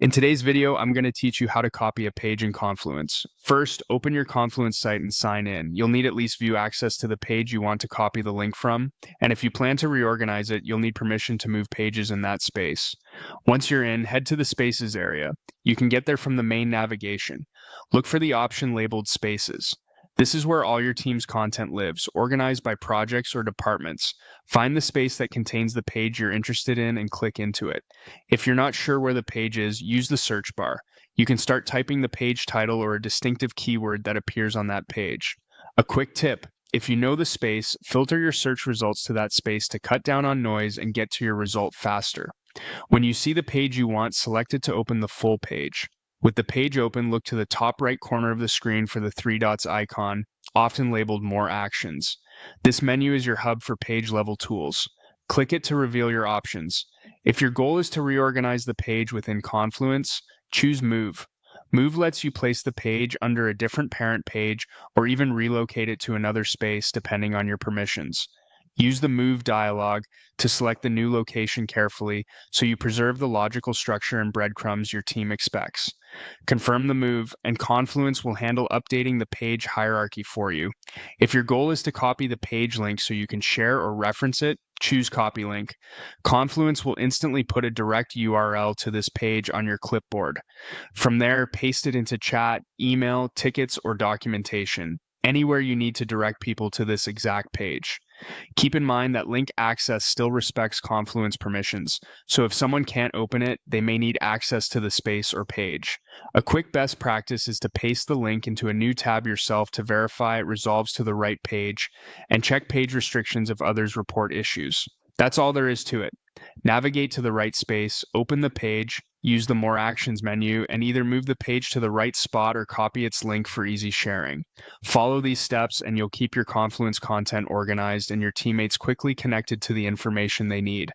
In today's video, I'm going to teach you how to copy a page in Confluence. First, open your Confluence site and sign in. You'll need at least view access to the page you want to copy the link from, and if you plan to reorganize it, you'll need permission to move pages in that space. Once you're in, head to the Spaces area. You can get there from the main navigation. Look for the option labeled Spaces. This is where all your team's content lives, organized by projects or departments. Find the space that contains the page you're interested in and click into it. If you're not sure where the page is, use the search bar. You can start typing the page title or a distinctive keyword that appears on that page. A quick tip: if you know the space, filter your search results to that space to cut down on noise and get to your result faster. When you see the page you want, select it to open the full page. With the page open, look to the top right corner of the screen for the three dots icon, often labeled More Actions. This menu is your hub for page-level tools. Click it to reveal your options. If your goal is to reorganize the page within Confluence, choose Move. Move lets you place the page under a different parent page or even relocate it to another space depending on your permissions. Use the Move dialog to select the new location carefully so you preserve the logical structure and breadcrumbs your team expects. Confirm the move, and Confluence will handle updating the page hierarchy for you. If your goal is to copy the page link so you can share or reference it, choose Copy Link. Confluence will instantly put a direct URL to this page on your clipboard. From there, paste it into chat, email, tickets, or documentation, anywhere you need to direct people to this exact page. Keep in mind that link access still respects Confluence permissions, so if someone can't open it, they may need access to the space or page. A quick best practice is to paste the link into a new tab yourself to verify it resolves to the right page, and check page restrictions if others report issues. That's all there is to it. Navigate to the right space, open the page, use the More Actions menu, and either move the page to the right spot or copy its link for easy sharing. Follow these steps and you'll keep your Confluence content organized and your teammates quickly connected to the information they need.